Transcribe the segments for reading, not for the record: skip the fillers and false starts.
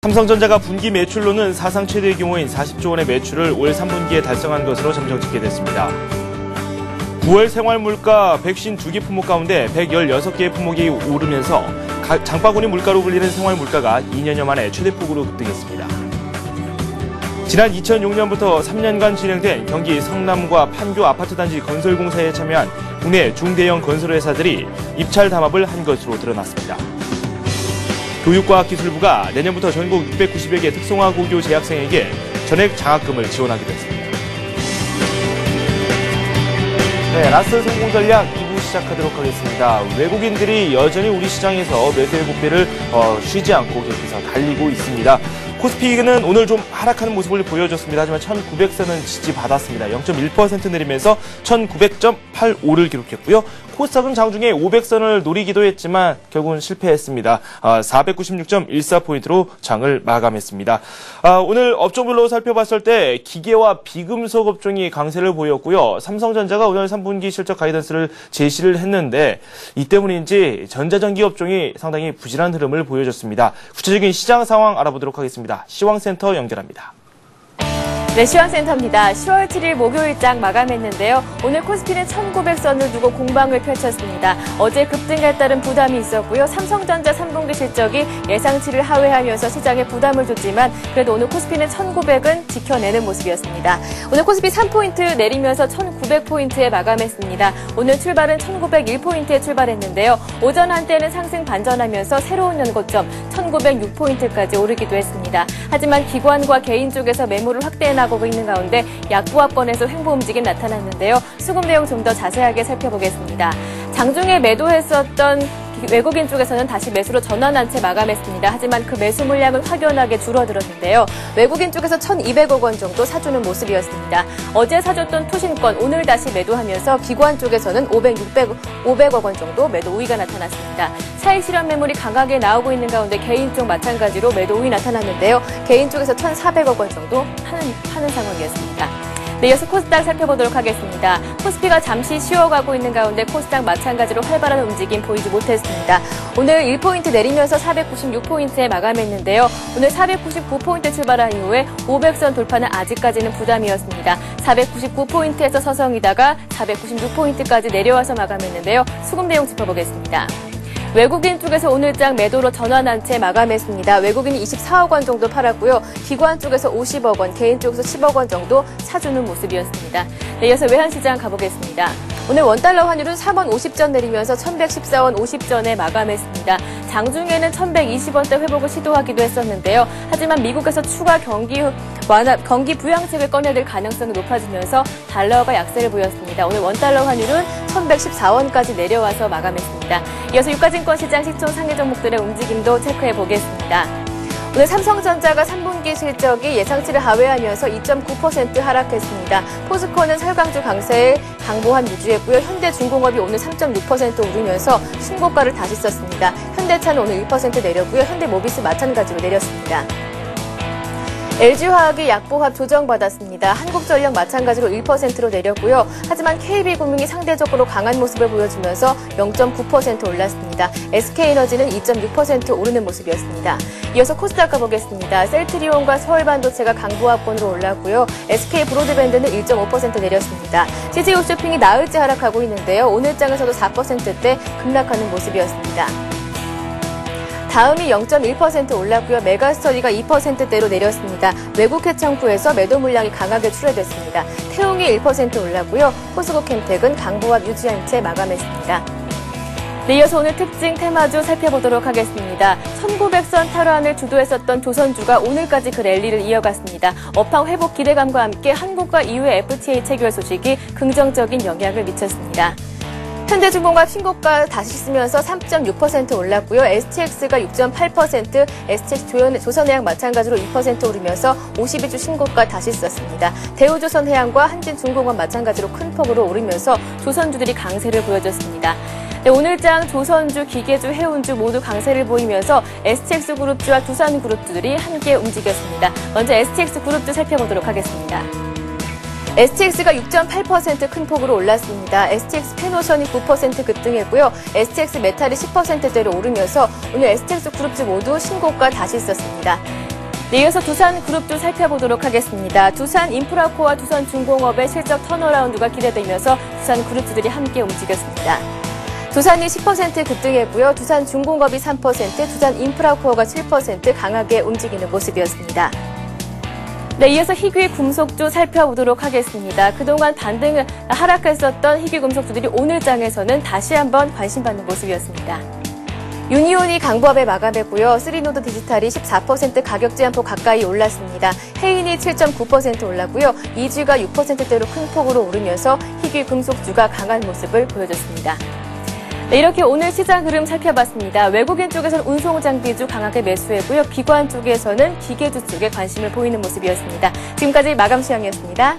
삼성전자가 분기 매출로는 사상 최대의 규모인 40조 원의 매출을 올 3분기에 달성한 것으로 점정 집계됐습니다. 9월 생활물가 152개 품목 가운데 116개의 품목이 오르면서 장바구니 물가로 불리는 생활물가가 2년여 만에 최대폭으로 급등했습니다. 지난 2006년부터 3년간 진행된 경기 성남과 판교 아파트단지 건설공사에 참여한 국내 중대형 건설회사들이 입찰 담합을 한 것으로 드러났습니다. 교육과학기술부가 내년부터 전국 690여 개 특성화 고교 재학생에게 전액 장학금을 지원하기로 했습니다. 네, 라스 성공 전략 2부 시작하도록 하겠습니다. 외국인들이 여전히 우리 시장에서 매수의 목표를 쉬지 않고 계속해서 달리고 있습니다. 코스피는 오늘 좀 하락하는 모습을 보여줬습니다. 하지만 1900선은 지지받았습니다. 0.1% 내리면서 1900.85를 기록했고요. 코스닥은 장중에 500선을 노리기도 했지만 결국은 실패했습니다. 496.14포인트로 장을 마감했습니다. 오늘 업종별로 살펴봤을 때 기계와 비금속 업종이 강세를 보였고요. 삼성전자가 오늘 3분기 실적 가이던스를 제시를 했는데 이 때문인지 전자전기 업종이 상당히 부진한 흐름을 보여줬습니다. 구체적인 시장 상황 알아보도록 하겠습니다. 시황센터 연결합니다. 네, 시황센터입니다. 10월 7일 목요일장 마감했는데요. 오늘 코스피는 1900선을 두고 공방을 펼쳤습니다. 어제 급등에 따른 부담이 있었고요. 삼성전자 3분기 실적이 예상치를 하회하면서 시장에 부담을 줬지만 그래도 오늘 코스피는 1900은 지켜내는 모습이었습니다. 오늘 코스피 3포인트 내리면서 1900포인트에 마감했습니다. 오늘 출발은 1901포인트에 출발했는데요. 오전 한때는 상승 반전하면서 새로운 연고점 1906포인트까지 오르기도 했습니다. 하지만 기관과 개인 쪽에서 매물을 확대해 나가고 있는 가운데 약보합권에서 횡보 움직임 나타났는데요. 수급 내용 좀 더 자세하게 살펴보겠습니다. 장중에 매도했었던 외국인 쪽에서는 다시 매수로 전환한 채 마감했습니다. 하지만 그 매수 물량은 확연하게 줄어들었는데요. 외국인 쪽에서 1,200억 원 정도 사주는 모습이었습니다. 어제 사줬던 투신권 오늘 다시 매도하면서 기관 쪽에서는 500억 원 정도 매도 우위가 나타났습니다. 차익 실현 매물이 강하게 나오고 있는 가운데 개인 쪽 마찬가지로 매도 우위 나타났는데요. 개인 쪽에서 1,400억 원 정도 파는 상황이었습니다. 네, 이어서 코스닥 살펴보도록 하겠습니다. 코스피가 잠시 쉬어가고 있는 가운데 코스닥 마찬가지로 활발한 움직임 보이지 못했습니다. 오늘 1포인트 내리면서 496포인트에 마감했는데요. 오늘 499포인트 출발한 이후에 500선 돌파는 아직까지는 부담이었습니다. 499포인트에서 서성이다가 496포인트까지 내려와서 마감했는데요. 수급 내용 짚어보겠습니다. 외국인 쪽에서 오늘장 매도로 전환한 채 마감했습니다. 외국인이 24억 원 정도 팔았고요. 기관 쪽에서 50억 원, 개인 쪽에서 10억 원 정도 사주는 모습이었습니다. 네, 이어서 외환시장 가보겠습니다. 오늘 원달러 환율은 3원 50전 내리면서 1114원 50전에 마감했습니다. 장중에는 1120원대 회복을 시도하기도 했었는데요. 하지만 미국에서 추가 경기 부양책을 꺼내들 가능성이 높아지면서 달러가 약세를 보였습니다. 오늘 원달러 환율은 1114원까지 내려와서 마감했습니다. 이어서 유가증권 시장 시총 상해 종목들의 움직임도 체크해 보겠습니다. 오늘 삼성전자가 3분기 실적이 예상치를 하회하면서 2.9% 하락했습니다. 포스코는 설강주 강세에 강보함 유지했고요. 현대중공업이 오늘 3.6% 오르면서 신고가를 다시 썼습니다. 현대차는 오늘 1% 내렸고요. 현대모비스 마찬가지로 내렸습니다. LG화학이 약보합 조정받았습니다. 한국전력 마찬가지로 1%로 내렸고요. 하지만 KB금융이 상대적으로 강한 모습을 보여주면서 0.9% 올랐습니다. SK에너지는 2.6% 오르는 모습이었습니다. 이어서 코스닥 가보겠습니다. 셀트리온과 서울반도체가 강보합권으로 올랐고요. SK브로드밴드는 1.5% 내렸습니다. CJ홈쇼핑이 나흘째 하락하고 있는데요. 오늘 장에서도 4%대 급락하는 모습이었습니다. 다음이 0.1% 올랐고요. 메가스터디가 2%대로 내렸습니다. 외국 해창구에서 매도 물량이 강하게 출회됐습니다. 태웅이 1% 올랐고요. 포스코캠텍은 강보합 유지한 채 마감했습니다. 네, 이어서 오늘 특징 테마주 살펴보도록 하겠습니다. 1900선 탈환을 주도했었던 조선주가 오늘까지 그 랠리를 이어갔습니다. 업황 회복 기대감과 함께 한국과 EU의 FTA 체결 소식이 긍정적인 영향을 미쳤습니다. 현대중공업 신고가 다시 쓰면서 3.6% 올랐고요. STX가 6.8%, STX 조선해양 마찬가지로 2% 오르면서 52주 신고가 다시 썼습니다. 대우조선해양과 한진중공업 마찬가지로 큰 폭으로 오르면서 조선주들이 강세를 보여줬습니다. 네, 오늘장 조선주, 기계주, 해운주 모두 강세를 보이면서 STX그룹주와 두산그룹주들이 함께 움직였습니다. 먼저 STX그룹주 살펴보도록 하겠습니다. STX가 6.8% 큰 폭으로 올랐습니다. STX 페노션이 9% 급등했고요. STX 메탈이 10%대로 오르면서 오늘 STX 그룹주 모두 신고가 다시 있었습니다. 네, 이어서 두산그룹도 살펴보도록 하겠습니다. 두산인프라코와 두산중공업의 실적 턴어라운드가 기대되면서 두산그룹주들이 함께 움직였습니다. 두산이 10% 급등했고요. 두산중공업이 3%, 두산인프라코어가 7% 강하게 움직이는 모습이었습니다. 네, 이어서 희귀 금속주 살펴보도록 하겠습니다. 그동안 반등을 하락했었던 희귀 금속주들이 오늘 장에서는 다시 한번 관심받는 모습이었습니다. 유니온이 강보합에 마감했고요. 쓰리노드 디지털이 14% 가격 제한폭 가까이 올랐습니다. 해인이 7.9% 올랐고요. 이지가 6%대로 큰 폭으로 오르면서 희귀 금속주가 강한 모습을 보여줬습니다. 네, 이렇게 오늘 시장 흐름 살펴봤습니다. 외국인 쪽에서는 운송장비주 강하게 매수했고요. 기관 쪽에서는 기계주 쪽에 관심을 보이는 모습이었습니다. 지금까지 마감 시황이었습니다.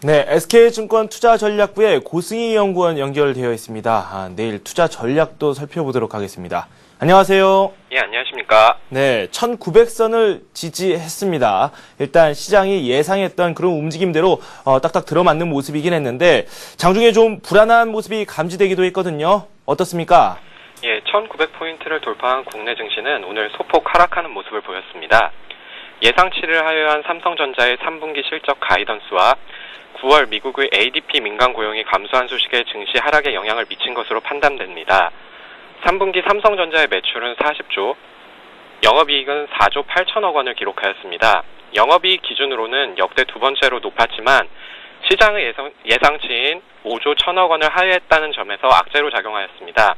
네, SK증권 투자전략부의 고승희 연구원 연결되어 있습니다. 내일 투자 전략도 살펴보도록 하겠습니다. 안녕하세요. 예, 안녕하십니까. 네, 1900선을 지지했습니다. 일단 시장이 예상했던 그런 움직임대로 딱딱 들어맞는 모습이긴 했는데 장중에 좀 불안한 모습이 감지되기도 했거든요. 어떻습니까? 예, 1900포인트를 돌파한 국내 증시는 오늘 소폭 하락하는 모습을 보였습니다. 예상치를 하회한 삼성전자의 3분기 실적 가이던스와 9월 미국의 ADP 민간 고용이 감소한 소식에 증시 하락에 영향을 미친 것으로 판단됩니다. 3분기 삼성전자의 매출은 40조, 영업이익은 4조 8천억 원을 기록하였습니다. 영업이익 기준으로는 역대 두 번째로 높았지만 시장의 예상치인 5조 1천억 원을 하회했다는 점에서 악재로 작용하였습니다.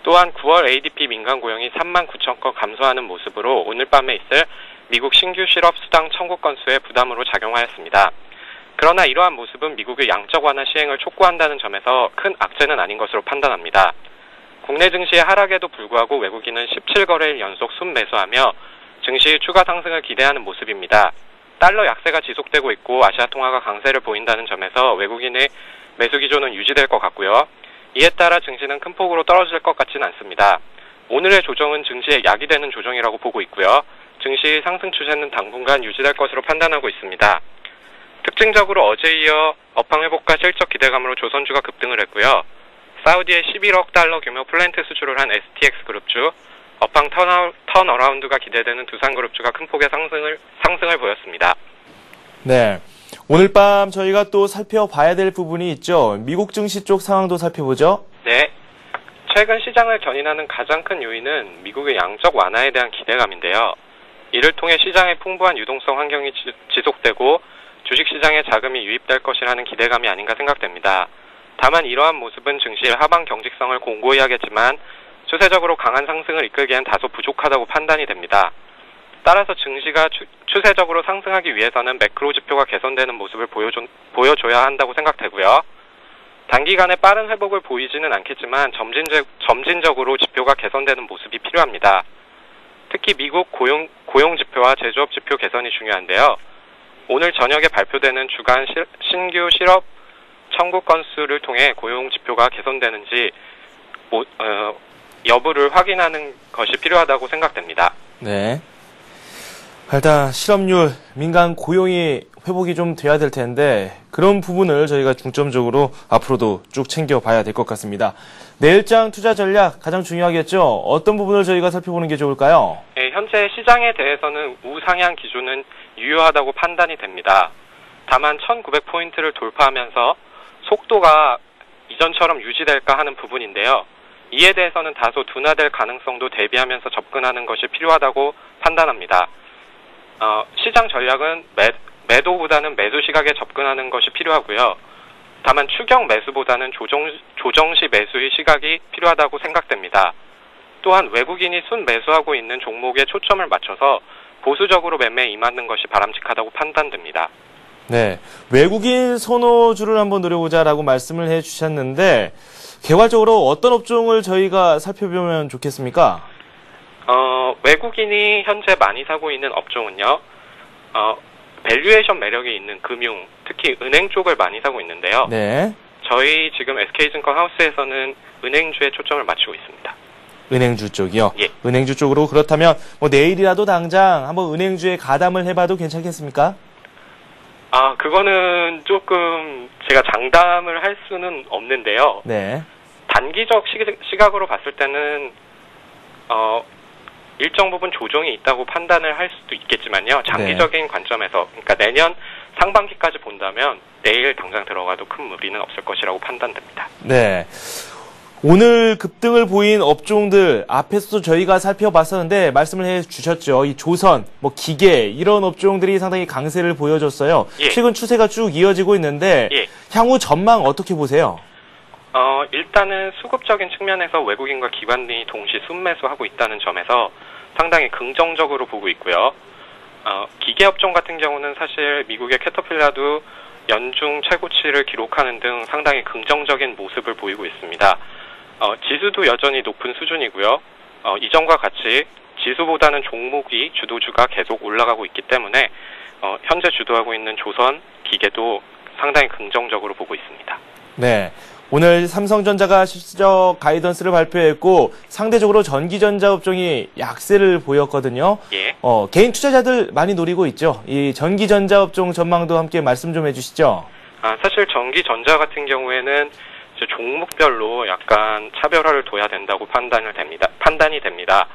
또한 9월 ADP 민간 고용이 3만 9천 건 감소하는 모습으로 오늘 밤에 있을 미국 신규 실업 수당 청구 건수에 부담으로 작용하였습니다. 그러나 이러한 모습은 미국의 양적 완화 시행을 촉구한다는 점에서 큰 악재는 아닌 것으로 판단합니다. 국내 증시의 하락에도 불구하고 외국인은 17거래일 연속 순매수하며 증시의 추가 상승을 기대하는 모습입니다. 달러 약세가 지속되고 있고 아시아 통화가 강세를 보인다는 점에서 외국인의 매수 기조는 유지될 것 같고요. 이에 따라 증시는 큰 폭으로 떨어질 것 같지는 않습니다. 오늘의 조정은 증시에 약이 되는 조정이라고 보고 있고요. 증시의 상승 추세는 당분간 유지될 것으로 판단하고 있습니다. 특징적으로 어제 이어 업황 회복과 실적 기대감으로 조선주가 급등을 했고요. 사우디의 11억 달러 규모 플랜트 수주를 한 STX 그룹주, 업황 턴어라운드가 기대되는 두산그룹주가 큰 폭의 상승을 보였습니다. 네, 오늘 밤 저희가 또 살펴봐야 될 부분이 있죠. 미국 증시 쪽 상황도 살펴보죠. 네, 최근 시장을 견인하는 가장 큰 요인은 미국의 양적 완화에 대한 기대감인데요. 이를 통해 시장의 풍부한 유동성 환경이 지속되고 주식시장에 자금이 유입될 것이라는 기대감이 아닌가 생각됩니다. 다만 이러한 모습은 증시의 하방 경직성을 공고히 하겠지만 추세적으로 강한 상승을 이끌기엔 다소 부족하다고 판단이 됩니다. 따라서 증시가 추세적으로 상승하기 위해서는 매크로 지표가 개선되는 모습을 보여줘야 한다고 생각되고요. 단기간에 빠른 회복을 보이지는 않겠지만 점진적으로 지표가 개선되는 모습이 필요합니다. 특히 미국 고용 지표와 제조업 지표 개선이 중요한데요. 오늘 저녁에 발표되는 주간 신규 실업 청구 건수를 통해 고용 지표가 개선되는지 여부를 확인하는 것이 필요하다고 생각됩니다. 네. 일단 실업률, 민간 고용이 회복이 좀 돼야 될 텐데 그런 부분을 저희가 중점적으로 앞으로도 쭉 챙겨봐야 될 것 같습니다. 내일장 투자 전략 가장 중요하겠죠? 어떤 부분을 저희가 살펴보는 게 좋을까요? 네, 현재 시장에 대해서는 우상향 기조는 유효하다고 판단이 됩니다. 다만 1900포인트를 돌파하면서 속도가 이전처럼 유지될까 하는 부분인데요. 이에 대해서는 다소 둔화될 가능성도 대비하면서 접근하는 것이 필요하다고 판단합니다. 시장 전략은 매도보다는 매수 시각에 접근하는 것이 필요하고요. 다만 추격 매수보다는 조정시 매수의 시각이 필요하다고 생각됩니다. 또한 외국인이 순매수하고 있는 종목에 초점을 맞춰서 보수적으로 매매에 임하는 것이 바람직하다고 판단됩니다. 네, 외국인 선호주를 한번 노려보자라고 말씀을 해주셨는데 개괄적으로 어떤 업종을 저희가 살펴보면 좋겠습니까? 외국인이 현재 많이 사고 있는 업종은요. 밸류에이션 매력이 있는 금융, 특히 은행 쪽을 많이 사고 있는데요. 네. 저희 지금 SK증권 하우스에서는 은행주에 초점을 맞추고 있습니다. 은행주 쪽이요? 예. 은행주 쪽으로 그렇다면 뭐 내일이라도 당장 한번 은행주에 가담을 해봐도 괜찮겠습니까? 그거는 조금 제가 장담을 할 수는 없는데요. 네. 단기적 시각으로 봤을 때는 일정 부분 조정이 있다고 판단을 할 수도 있겠지만요. 장기적인 관점에서, 그러니까 내년 상반기까지 본다면 내일 당장 들어가도 큰 무리는 없을 것이라고 판단됩니다. 네. 오늘 급등을 보인 업종들 앞에서도 저희가 살펴봤었는데 말씀을 해주셨죠. 이 조선, 기계 이런 업종들이 상당히 강세를 보여줬어요. 예. 최근 추세가 쭉 이어지고 있는데 예. 향후 전망 어떻게 보세요? 일단은 수급적인 측면에서 외국인과 기관이 동시 순매수하고 있다는 점에서 상당히 긍정적으로 보고 있고요. 기계업종 같은 경우는 사실 미국의 캐터필라도 연중 최고치를 기록하는 등 상당히 긍정적인 모습을 보이고 있습니다. 지수도 여전히 높은 수준이고요. 이전과 같이 지수보다는 종목이 주도주가 계속 올라가고 있기 때문에 현재 주도하고 있는 조선, 기계도 상당히 긍정적으로 보고 있습니다. 네. 오늘 삼성전자가 실적 가이던스를 발표했고 상대적으로 전기전자 업종이 약세를 보였거든요. 예. 개인 투자자들 많이 노리고 있죠. 이 전기전자 업종 전망도 함께 말씀 좀 해주시죠. 사실 전기전자 같은 경우에는 종목별로 약간 차별화를 둬야 된다고 판단이 됩니다.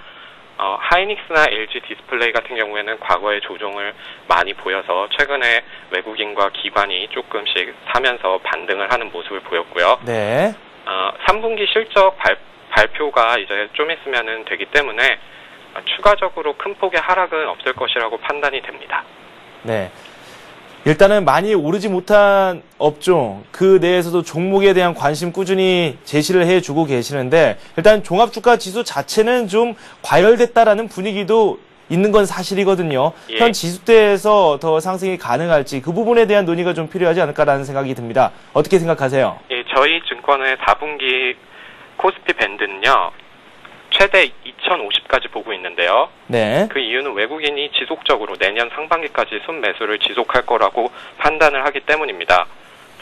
하이닉스나 LG 디스플레이 같은 경우에는 과거에 조정을 많이 보여서 최근에 외국인과 기관이 조금씩 사면서 반등을 하는 모습을 보였고요. 네. 3분기 실적 발표가 이제 좀 있으면은 되기 때문에 추가적으로 큰 폭의 하락은 없을 것이라고 판단이 됩니다. 네. 일단은 많이 오르지 못한 업종, 그 내에서도 종목에 대한 관심 꾸준히 제시를 해주고 계시는데 일단 종합주가지수 자체는 좀 과열됐다라는 분위기도 있는 건 사실이거든요. 예. 현 지수대에서 더 상승이 가능할지 그 부분에 대한 논의가 좀 필요하지 않을까라는 생각이 듭니다. 어떻게 생각하세요? 예, 저희 증권의 4분기 코스피 밴드는요. 최대 2050까지 보고 있는데요. 네. 그 이유는 외국인이 지속적으로 내년 상반기까지 순매수를 지속할 거라고 판단을 하기 때문입니다.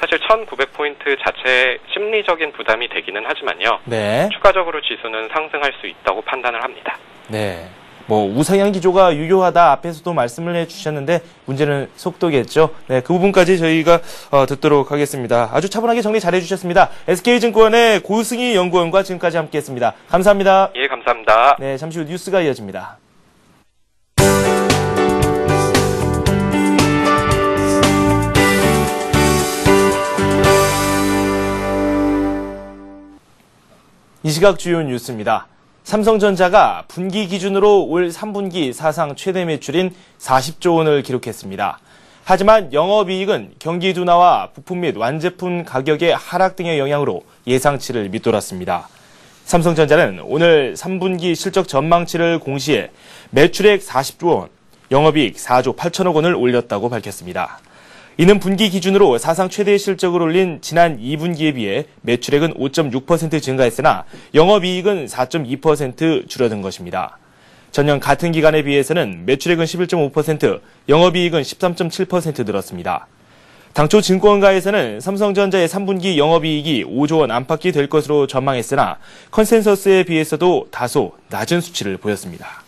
사실 1900포인트 자체에 심리적인 부담이 되기는 하지만요. 네. 추가적으로 지수는 상승할 수 있다고 판단을 합니다. 네. 우상향 기조가 유효하다 앞에서도 말씀을 해주셨는데 문제는 속도겠죠. 네, 그 부분까지 저희가 듣도록 하겠습니다. 아주 차분하게 정리 잘해주셨습니다. SK증권의 고승희 연구원과 지금까지 함께했습니다. 감사합니다. 예, 감사합니다. 네, 잠시 후 뉴스가 이어집니다. 이 시각 주요 뉴스입니다. 삼성전자가 분기 기준으로 올 3분기 사상 최대 매출인 40조 원을 기록했습니다. 하지만 영업이익은 경기 둔화와 부품 및 완제품 가격의 하락 등의 영향으로 예상치를 밑돌았습니다. 삼성전자는 오늘 3분기 실적 전망치를 공시해 매출액 40조 원, 영업이익 4조 8천억 원을 올렸다고 밝혔습니다. 이는 분기 기준으로 사상 최대 실적을 올린 지난 2분기에 비해 매출액은 5.6% 증가했으나 영업이익은 4.2% 줄어든 것입니다. 전년 같은 기간에 비해서는 매출액은 11.5%, 영업이익은 13.7% 늘었습니다. 당초 증권가에서는 삼성전자의 3분기 영업이익이 5조 원 안팎이 될 것으로 전망했으나 컨센서스에 비해서도 다소 낮은 수치를 보였습니다.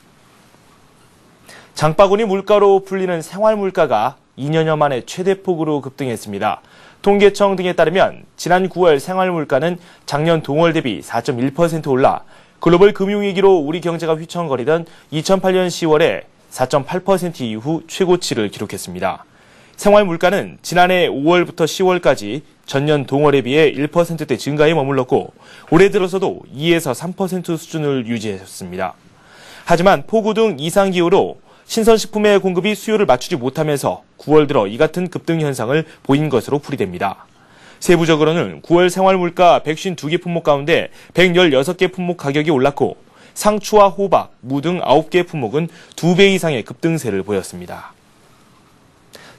장바구니 물가로 불리는 생활물가가 2년여 만에 최대폭으로 급등했습니다. 통계청 등에 따르면 지난 9월 생활물가는 작년 동월 대비 4.1% 올라 글로벌 금융위기로 우리 경제가 휘청거리던 2008년 10월에 4.8% 이후 최고치를 기록했습니다. 생활물가는 지난해 5월부터 10월까지 전년 동월에 비해 1%대 증가에 머물렀고 올해 들어서도 2에서 3% 수준을 유지했습니다. 하지만 폭우 등 이상기후로 신선식품의 공급이 수요를 맞추지 못하면서 9월 들어 이 같은 급등 현상을 보인 것으로 풀이됩니다. 세부적으로는 9월 생활물가 152개 품목 가운데 116개 품목 가격이 올랐고 상추와 호박, 무 등 9개 품목은 2배 이상의 급등세를 보였습니다.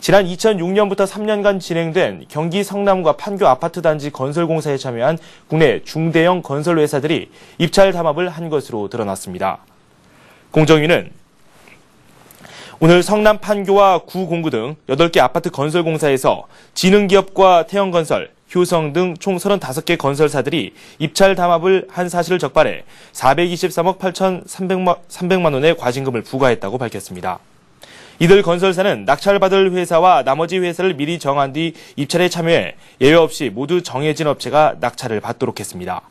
지난 2006년부터 3년간 진행된 경기 성남과 판교 아파트 단지 건설 공사에 참여한 국내 중대형 건설 회사들이 입찰 담합을 한 것으로 드러났습니다. 공정위는 오늘 성남 판교와 구공구 등 8개 아파트 건설 공사에서 지능기업과 태영건설, 효성 등 총 35개 건설사들이 입찰 담합을 한 사실을 적발해 423억 8,300만 원의 과징금을 부과했다고 밝혔습니다. 이들 건설사는 낙찰받을 회사와 나머지 회사를 미리 정한 뒤 입찰에 참여해 예외 없이 모두 정해진 업체가 낙찰을 받도록 했습니다.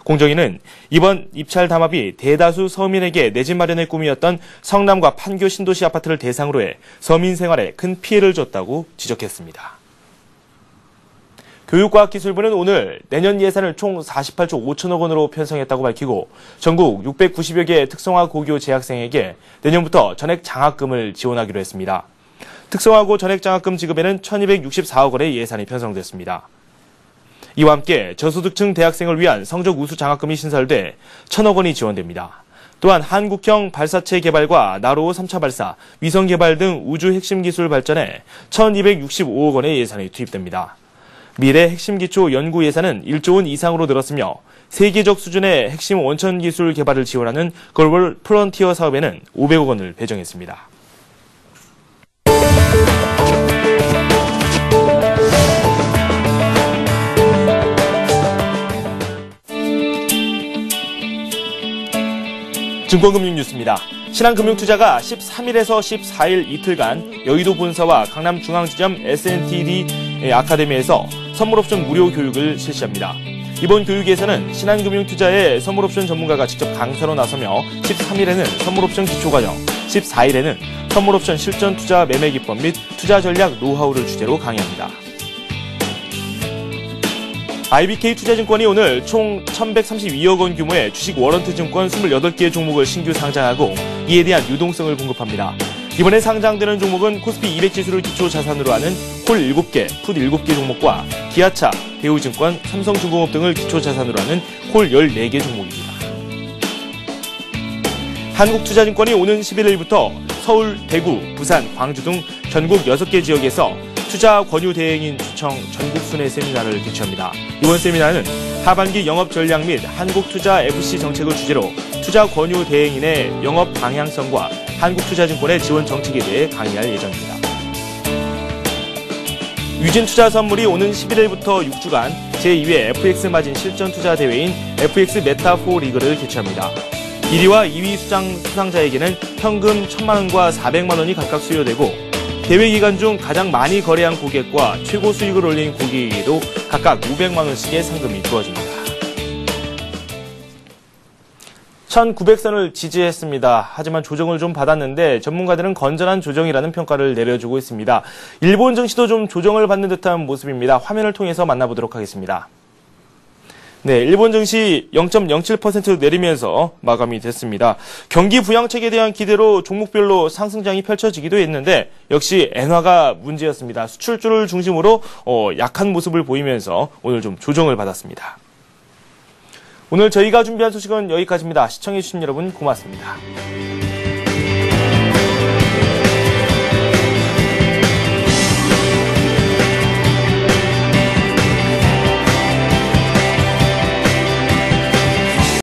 공정위는 이번 입찰 담합이 대다수 서민에게 내 집 마련의 꿈이었던 성남과 판교 신도시 아파트를 대상으로 해 서민 생활에 큰 피해를 줬다고 지적했습니다. 교육과학기술부는 오늘 내년 예산을 총 48조 5천억 원으로 편성했다고 밝히고 전국 690여 개 특성화 고교 재학생에게 내년부터 전액 장학금을 지원하기로 했습니다. 특성화고 전액 장학금 지급에는 1,264억 원의 예산이 편성됐습니다. 이와 함께 저소득층 대학생을 위한 성적 우수 장학금이 신설돼 1,000억 원이 지원됩니다. 또한 한국형 발사체 개발과 나로 3차 발사, 위성 개발 등 우주 핵심 기술 발전에 1,265억 원의 예산이 투입됩니다. 미래 핵심 기초 연구 예산은 1조 원 이상으로 늘었으며 세계적 수준의 핵심 원천 기술 개발을 지원하는 글로벌 프론티어 사업에는 500억 원을 배정했습니다. 증권금융 뉴스입니다. 신한금융투자가 13일에서 14일 이틀간 여의도 본사와 강남중앙지점 S&TD 아카데미에서 선물옵션 무료 교육을 실시합니다. 이번 교육에서는 신한금융투자의 선물옵션 전문가가 직접 강사로 나서며 13일에는 선물옵션 기초과정, 14일에는 선물옵션 실전 투자 매매 기법 및 투자 전략 노하우를 주제로 강의합니다. IBK 투자증권이 오늘 총 1,132억 원 규모의 주식 워런트 증권 28개 종목을 신규 상장하고 이에 대한 유동성을 공급합니다. 이번에 상장되는 종목은 코스피 200 지수를 기초 자산으로 하는 홀 7개, 풋 7개 종목과 기아차, 대우증권, 삼성중공업 등을 기초 자산으로 하는 홀 14개 종목입니다. 한국투자증권이 오는 11일부터 서울, 대구, 부산, 광주 등 전국 6개 지역에서 투자 권유 대행인 추청 전국 순회 세미나를 개최합니다. 이번 세미나는 하반기 영업 전략 및 한국투자 FC 정책을 주제로 투자 권유 대행인의 영업 방향성과 한국투자증권의 지원 정책에 대해 강의할 예정입니다. 유진투자 선물이 오는 11일부터 6주간 제2회 FX 마진 실전 투자 대회인 FX 메타4 리그를 개최합니다. 1위와 2위 수상자에게는 현금 1,000만 원과 400만 원이 각각 수여되고 대회 기간 중 가장 많이 거래한 고객과 최고 수익을 올린 고객에게도 각각 500만 원씩의 상금이 주어집니다. 1900선을 지지했습니다. 하지만 조정을 좀 받았는데 전문가들은 건전한 조정이라는 평가를 내려주고 있습니다. 일본 증시도 좀 조정을 받는 듯한 모습입니다. 화면을 통해서 만나보도록 하겠습니다. 네, 일본 증시 0.07% 내리면서 마감이 됐습니다. 경기 부양책에 대한 기대로 종목별로 상승장이 펼쳐지기도 했는데 역시 엔화가 문제였습니다. 수출주를 중심으로 약한 모습을 보이면서 오늘 좀 조정을 받았습니다. 오늘 저희가 준비한 소식은 여기까지입니다. 시청해주신 여러분 고맙습니다.